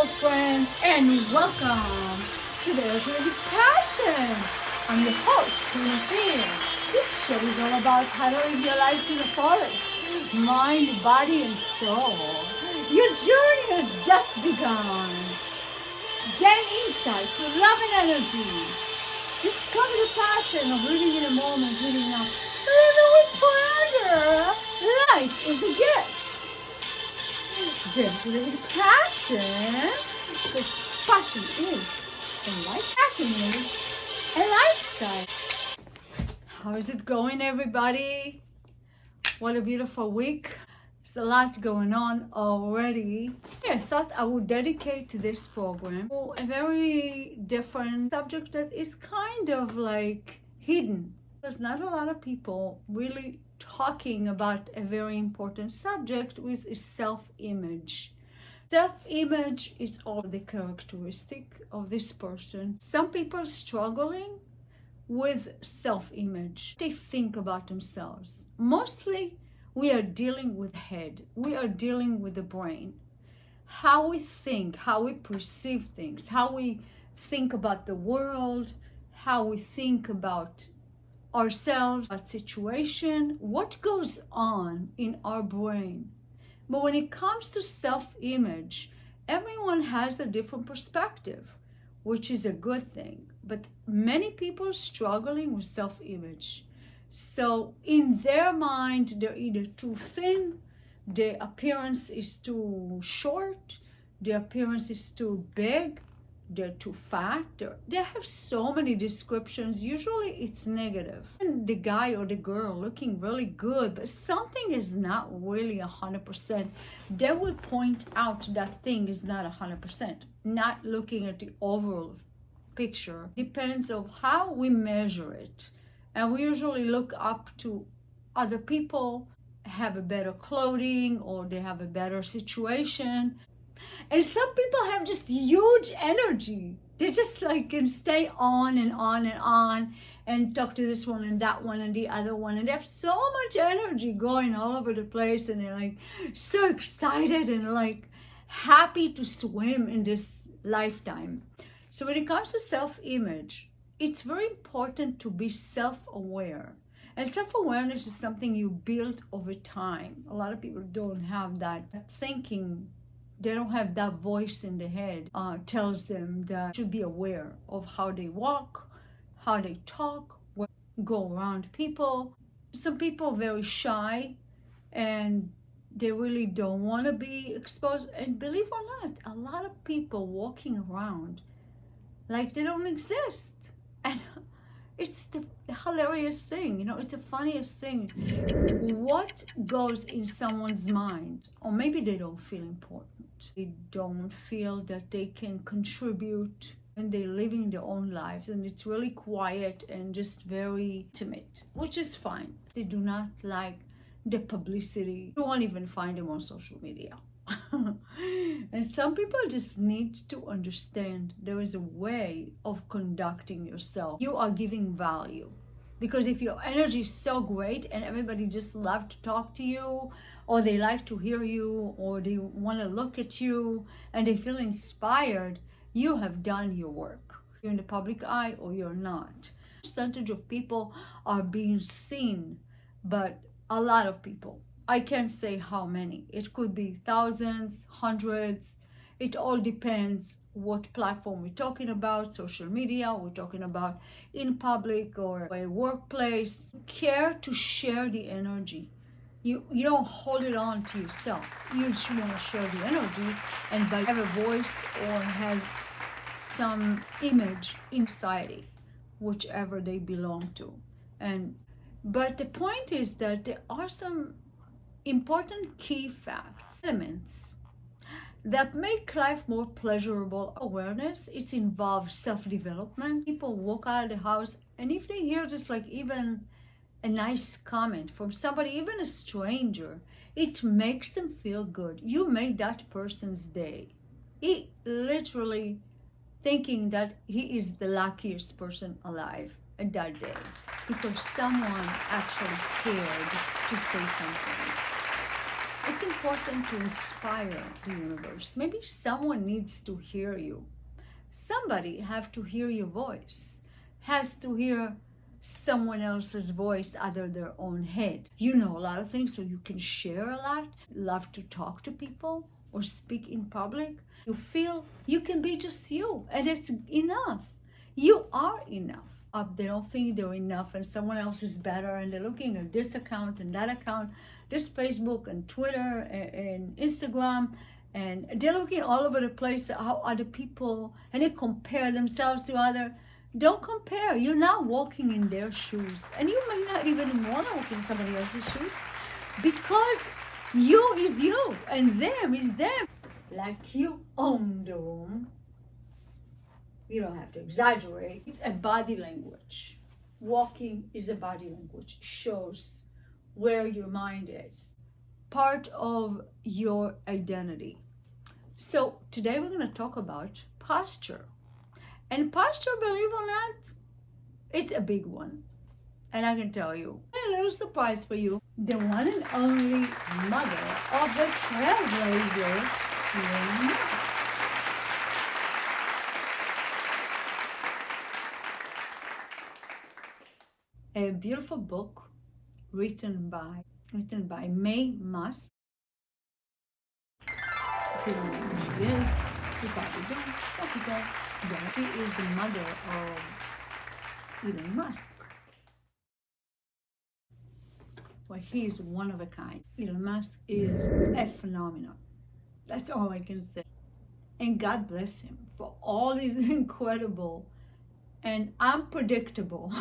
Hello friends and welcome to the Ultimate Passion. I'm your host, Queen Ofir. This show is all about how to live your life in the forest, mind, body, and soul. Your journey has just begun. Get insight to love and energy. Discover the passion of living in the moment, living now, living with pleasure. Life is a gift. Get with passion, because passion is a life. Passion is a lifestyle. How is it going, everybody? What a beautiful week. There's a lot going on already. I thought I would dedicate this program to a very different subject that is kind of like hidden. There's not a lot of people really talking about a very important subject, which is self-image. Self-image is all the characteristic of this person. Some people are struggling with self-image. They think about themselves. Mostly we are dealing with the head. We are dealing with the brain. How we think, how we perceive things, how we think about the world, how we think about ourselves, that situation, what goes on in our brain. But when it comes to self-image, everyone has a different perspective, which is a good thing. But many people are struggling with self-image. So in their mind, they're either too thin, their appearance is too short, their appearance is too big, they're too fat. They have so many descriptions. Usually it's negative. And the guy or the girl looking really good, but something is not really 100%. They will point out that thing is not 100%. Not looking at the overall picture. Depends on how we measure it. And we usually look up to other people, have a better clothing, or they have a better situation. And some people have just huge energy. They just like can stay on and on and on and talk to this one and that one and the other one. And they have so much energy going all over the place. And they're like so excited and like happy to swim in this lifetime. So when it comes to self-image, it's very important to be self-aware. And self-awareness is something you build over time. A lot of people don't have that thinking. They don't have that voice in the head tells them that they should be aware of how they walk, how they talk, go around people. Some people are very shy and they really don't want to be exposed. And believe it or not, a lot of people walking around like they don't exist. And it's the hilarious thing, you know, it's the funniest thing. What goes in someone's mind? Or maybe they don't feel important. They don't feel that they can contribute, and they're living their own lives, and it's really quiet and just very intimate, which is fine. They do not like the publicity. You won't even find them on social media. And some people just need to understand there is a way of conducting yourself. You are giving value. Because if your energy is so great and everybody just loves to talk to you, or they like to hear you, or they want to look at you, and they feel inspired, you have done your work. You're in the public eye or you're not. Percentage of people are being seen, but a lot of people. I can't say how many. It could be thousands, hundreds. It all depends what platform we're talking about, social media, we're talking about in public or a workplace. Care to share the energy. You don't hold it on to yourself. You just want to share the energy, and by have a voice or has some image in society, whichever they belong to. But the point is that there are some important key facts, elements that make life more pleasurable. Awareness, it involves self-development. People walk out of the house, and if they hear just like even a nice comment from somebody, even a stranger, it makes them feel good. You made that person's day. He literally thinking that he is the luckiest person alive that day because someone actually cared to say something. It's important to inspire the universe. Maybe someone needs to hear you. Somebody have to hear your voice, has to hear someone else's voice other their own head. You know a lot of things, so you can share a lot, love to talk to people or speak in public. You feel you can be just you, and it's enough. You are enough. They don't think they're enough and someone else is better, and they're looking at this account and that account, this Facebook and Twitter and Instagram, and they're looking all over the place at how other people, and they compare themselves to other. Don't compare. You're not walking in their shoes, and you may not even want to walk in somebody else's shoes, because you is you and them is them. Like you own the room. You don't have to exaggerate. It's a body language. Walking is a body language. Shows where your mind is. Part of your identity. So today we're going to talk about posture. And posture, believe it or not, it's a big one. And I can tell you, a little surprise for you, the one and only mother of the trailblazer, Elon Musk. A beautiful book written by Maye Musk. If you don't know who she is, you probably don't. Some people don't. She is the mother of Elon Musk. Well, he's one of a kind. Elon Musk is a phenomenon. That's all I can say. And God bless him for all these incredible and unpredictable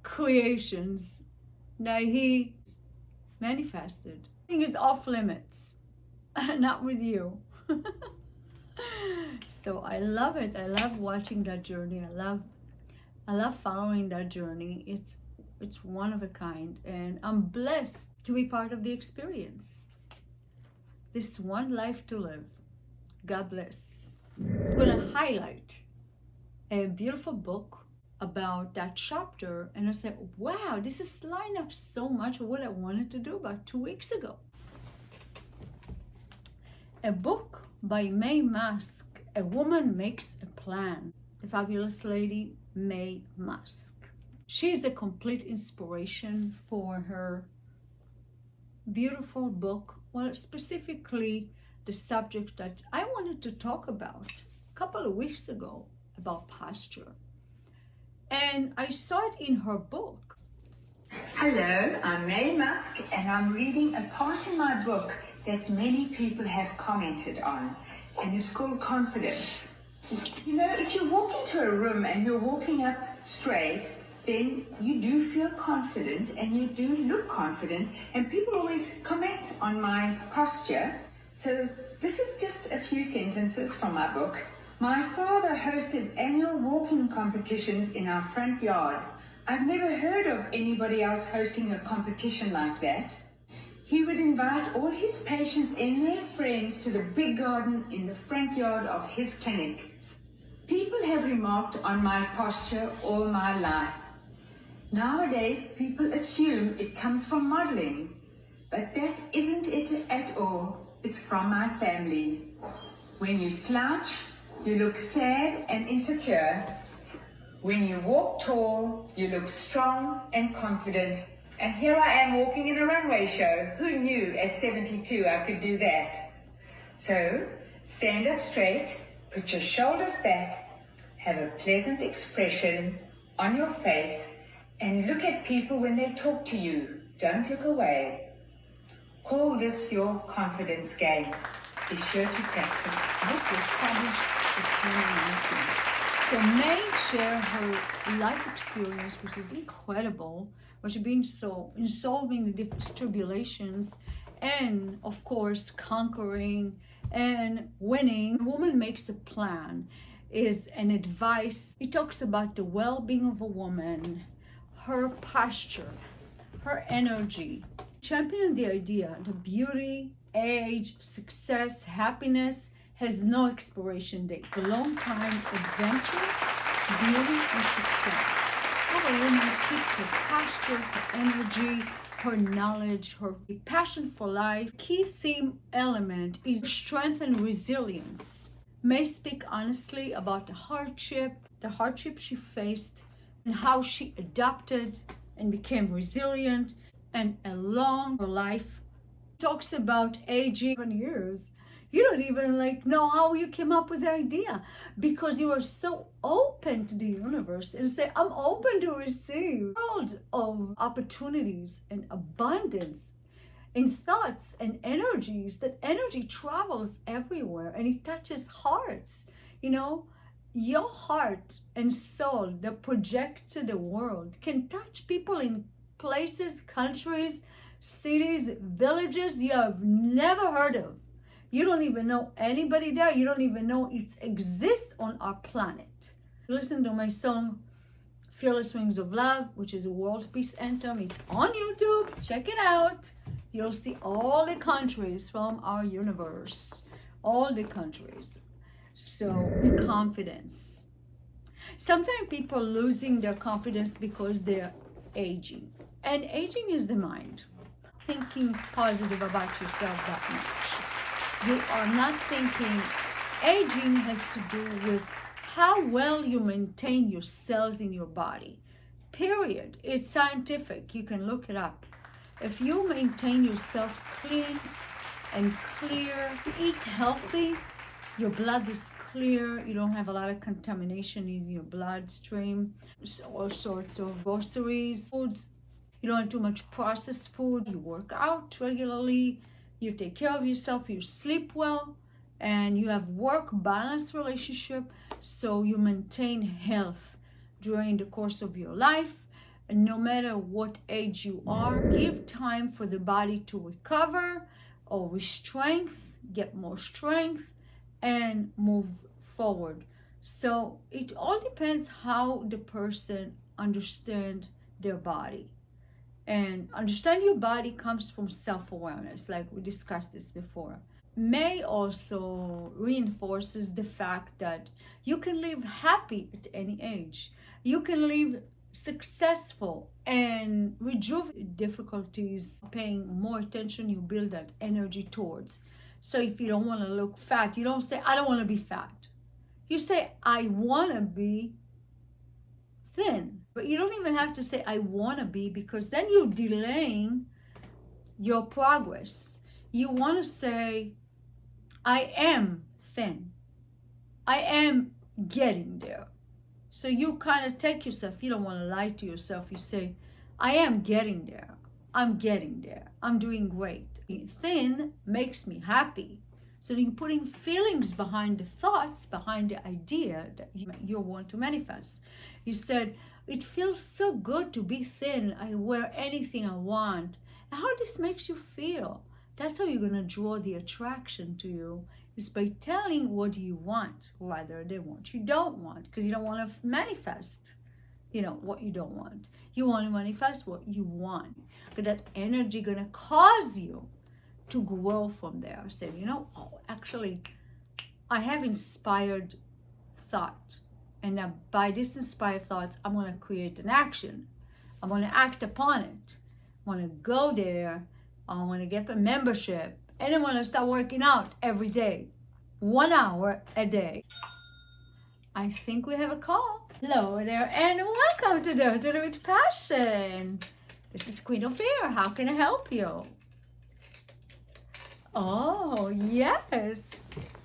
creations that he manifested. Nothing is off limits. Not with you. So I love it. I love watching that journey. I love following that journey. It's one of a kind, and I'm blessed to be part of the experience. This one life to live. God bless. I'm gonna highlight a beautiful book about that chapter, and I said, wow, this is lined up so much with what I wanted to do about 2 weeks ago. A book by Maye Musk, A Woman Makes a Plan. The fabulous lady Maye Musk. She's a complete inspiration for her beautiful book. Well, specifically the subject that I wanted to talk about a couple of weeks ago, about posture. And I saw it in her book. Hello, I'm Maye Musk, and I'm reading a part in my book that many people have commented on, and it's called Confidence. You know, if you walk into a room and you're walking up straight, then you do feel confident and you do look confident, and people always comment on my posture. So this is just a few sentences from my book. My father hosted annual walking competitions in our front yard. I've never heard of anybody else hosting a competition like that. He would invite all his patients and their friends to the big garden in the front yard of his clinic. People have remarked on my posture all my life. Nowadays, people assume it comes from modeling, but that isn't it at all. It's from my family. When you slouch, you look sad and insecure. When you walk tall, you look strong and confident. And here I am walking in a runway show. Who knew at 72 I could do that? So, stand up straight, put your shoulders back, have a pleasant expression on your face, and look at people when they talk to you. Don't look away. Call this your confidence game. Be sure to practice. So Maye shared her life experience, which is incredible, where she's been in solving the different tribulations and, of course, conquering and winning. A Woman Makes a Plan is an advice. It talks about the well-being of a woman, her posture, her energy, championing the idea that beauty, age, success, happiness has no expiration date. A long-time adventure, beauty, and success. How a woman keeps her posture, her energy, her knowledge, her passion for life. Key theme element is strength and resilience. May speak honestly about the hardship she faced, and how she adapted and became resilient, and along her life talks about aging in years. You don't even know how you came up with the idea, because you are so open to the universe and say, I'm open to receive a world of opportunities and abundance and thoughts and energies. That energy travels everywhere and it touches hearts. Your heart and soul that project to the world can touch people in places, countries, cities, villages you have never heard of. You don't even know anybody there. You don't even know it exists on our planet. Listen to my song, Fearless Wings of Love, which is a world peace anthem. It's on YouTube. Check it out. You'll see all the countries from our universe. All the countries. So, confidence. Sometimes people losing their confidence because they're aging. And aging is the mind. Thinking positive about yourself that much. You are not thinking. Aging has to do with how well you maintain your cells in your body. Period. It's scientific. You can look it up. If you maintain yourself clean and clear, eat healthy, your blood is clear, you don't have a lot of contamination in your bloodstream, all sorts of groceries, foods, you don't have too much processed food, you work out regularly, you take care of yourself, you sleep well, and you have work-balance relationship, so you maintain health during the course of your life. And no matter what age you are, give time for the body to recover or get more strength, and move forward. So it all depends how the person understands their body. And understand your body comes from self-awareness, like we discussed this before. May also reinforces the fact that you can live happy at any age. You can live successful and rejuvenate difficulties, paying more attention, you build that energy towards. So if you don't want to look fat, you don't say, I don't want to be fat. You say, I want to be thin. But you don't even have to say, I want to be, because then you're delaying your progress. You want to say, I am thin. I am getting there. So you kind of take yourself, you don't want to lie to yourself. You say, I am getting there. I'm getting there. I'm doing great. Thin makes me happy. So you're putting feelings behind the thoughts, behind the idea that you want to manifest. You said, it feels so good to be thin. I wear anything I want. How this makes you feel. That's how you're going to draw the attraction to you, is by telling what you want rather than what you don't want, because you don't want to manifest what you don't want. You want to manifest what you want, but that energy gonna cause you to grow from there. Say, actually I have inspired thought, and now by this inspired thoughts I'm going to create an action. I'm going to act upon it. I'm going to go there. I want to get a membership, and I want to start working out every day, 1 hour a day. I think we have a call. Hello there, and welcome to Dare to Live with Passion. This is Queen Ofir. How can I help you? Oh, yes,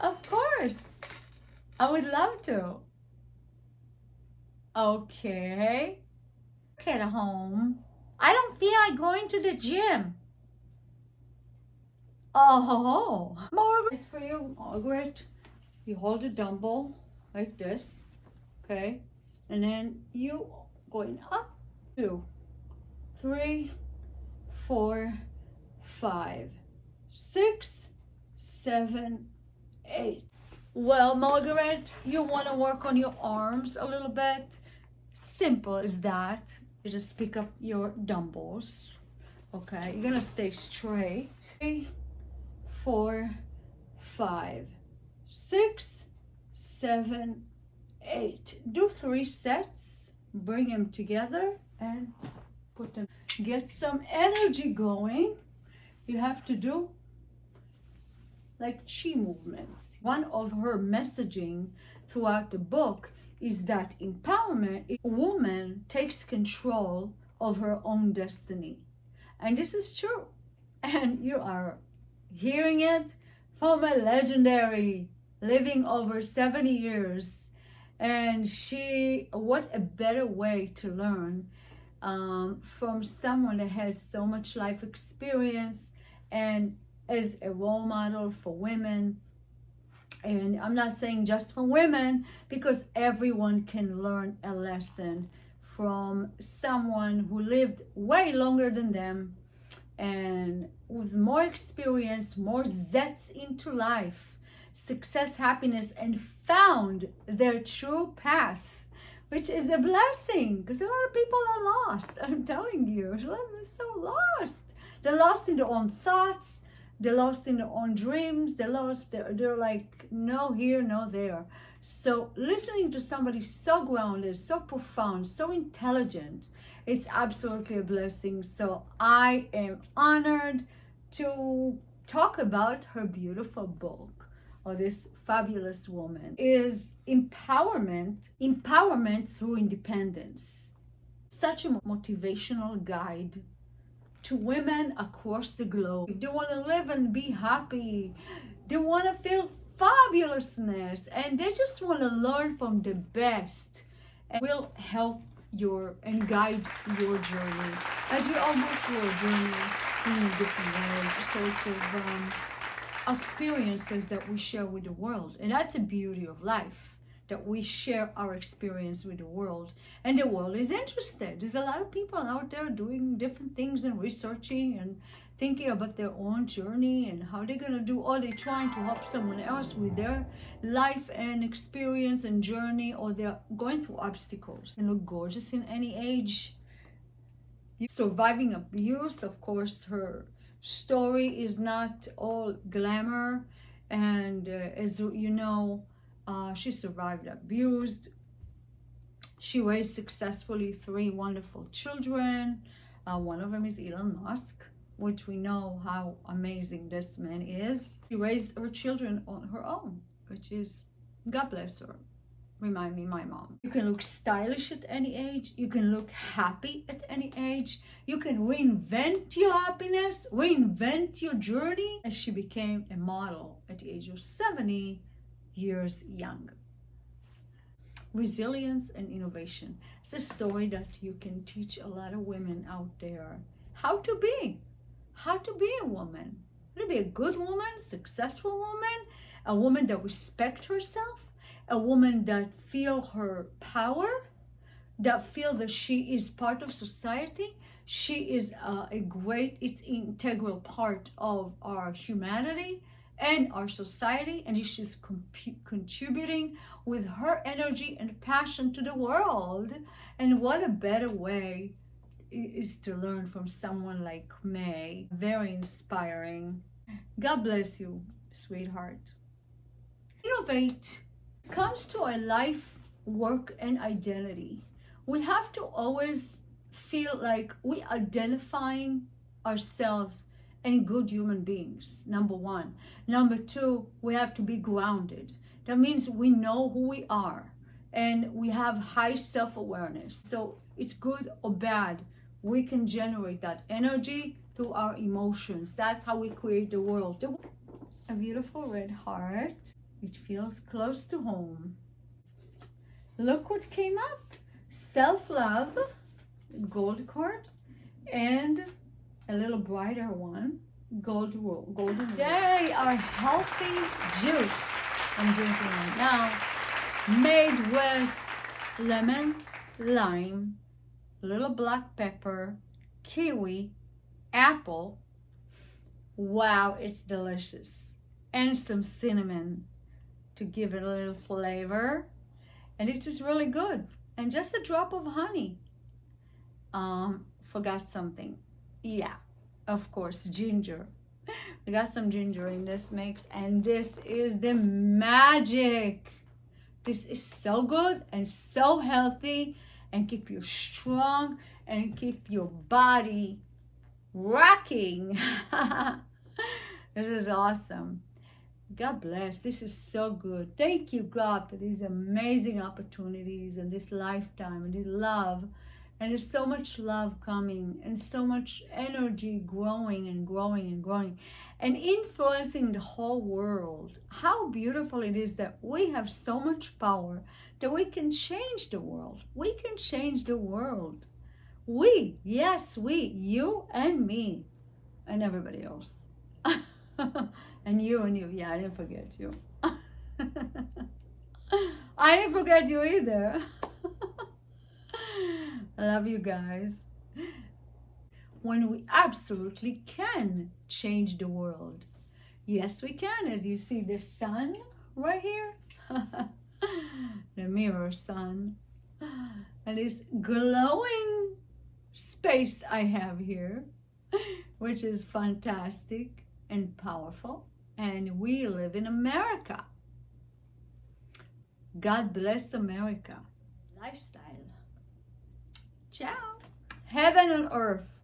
of course. I would love to. Okay. Get home. I don't feel like going to the gym. Oh, Margaret, it's for you, Margaret. You hold a dumbbell like this, okay? And then you going up, 2, 3, 4, 5, 6, 7, 8. Well, Margaret, you want to work on your arms a little bit. Simple as that. You just pick up your dumbbells. Okay, you're gonna stay straight. 3, 4, 5, 6, 7, 8. Do 3 sets. Bring them together and put them. get some energy going, you have to do like chi movements. One of her messaging throughout the book is that empowerment, a woman takes control of her own destiny. And this is true. And you are hearing it from a legendary, living over 70 years. And what a better way to learn from someone that has so much life experience and as a role model for women. And I'm not saying just for women, because everyone can learn a lesson from someone who lived way longer than them and with more experience, more zets into life, success, happiness, and found their true path, which is a blessing, because a lot of people are lost. I'm telling you, they're so lost. They're lost in their own thoughts. They're lost in their own dreams. They're like, no here, no there. So listening to somebody so grounded, so profound, so intelligent, it's absolutely a blessing. So I am honored to talk about her beautiful book, or this fabulous woman, is empowerment through independence. Such a motivational guide to women across the globe. They want to live and be happy. They want to feel fabulousness, and they just want to learn from the best, and will help and guide your journey as we all go through a journey in different ways, sorts of experiences that we share with the world. And that's the beauty of life, that we share our experience with the world, and the world is interested. There's a lot of people out there doing different things and researching and thinking about their own journey and how they're gonna do, or they're trying to help someone else with their life and experience and journey, or they're going through obstacles. And look gorgeous in any age. Surviving abuse, of course, her story is not all glamour, and as you know, she survived abuse. She raised successfully 3 wonderful children. One of them is Elon Musk, which we know how amazing this man is. She raised her children on her own, which is, God bless her. Remind me, my mom. You can look stylish at any age. You can look happy at any age. You can reinvent your happiness, reinvent your journey. And she became a model at the age of 70 years young. Resilience and innovation. It's a story that you can teach a lot of women out there how to be a woman, how to be a good woman, successful woman, a woman that respects herself, a woman that feel her power, that feel that she is part of society. She is it's integral part of our humanity and our society, and she's contributing with her energy and passion to the world. And what a better way is to learn from someone like May. Very inspiring. God bless you, sweetheart. Innovate comes to our life, work, and identity. We have to always feel like we identifying ourselves and good human beings, number 1. Number 2, we have to be grounded. That means we know who we are and we have high self-awareness. So it's good or bad, we can generate that energy through our emotions. That's how we create the world. A beautiful red heart, which feels close to home. Look what came up. Self-love, gold card, and a little brighter one, golden. Today, our healthy juice I'm drinking right now, made with lemon, lime, little black pepper, kiwi, apple. Wow, it's delicious. And some cinnamon to give it a little flavor. And it is really good. And just a drop of honey. Forgot something. Yeah, of course, ginger. We got some ginger in this mix, and this is the magic. This is so good and so healthy, and keep you strong and keep your body rocking. This is awesome. God bless. This is so good. Thank you, God, for these amazing opportunities and this lifetime and this love. And there's so much love coming and so much energy growing and growing and growing and influencing the whole world. How beautiful it is that we have so much power that we can change the world. We can change the world. We, yes, we, you and me and everybody else. And you. Yeah, I didn't forget you. I didn't forget you either. I love you guys. When we absolutely can change the world. Yes, we can. As you see the sun right here. The mirror sun. And this glowing space I have here, which is fantastic and powerful. And we live in America. God bless America. Lifestyle. Ciao. Heaven on earth.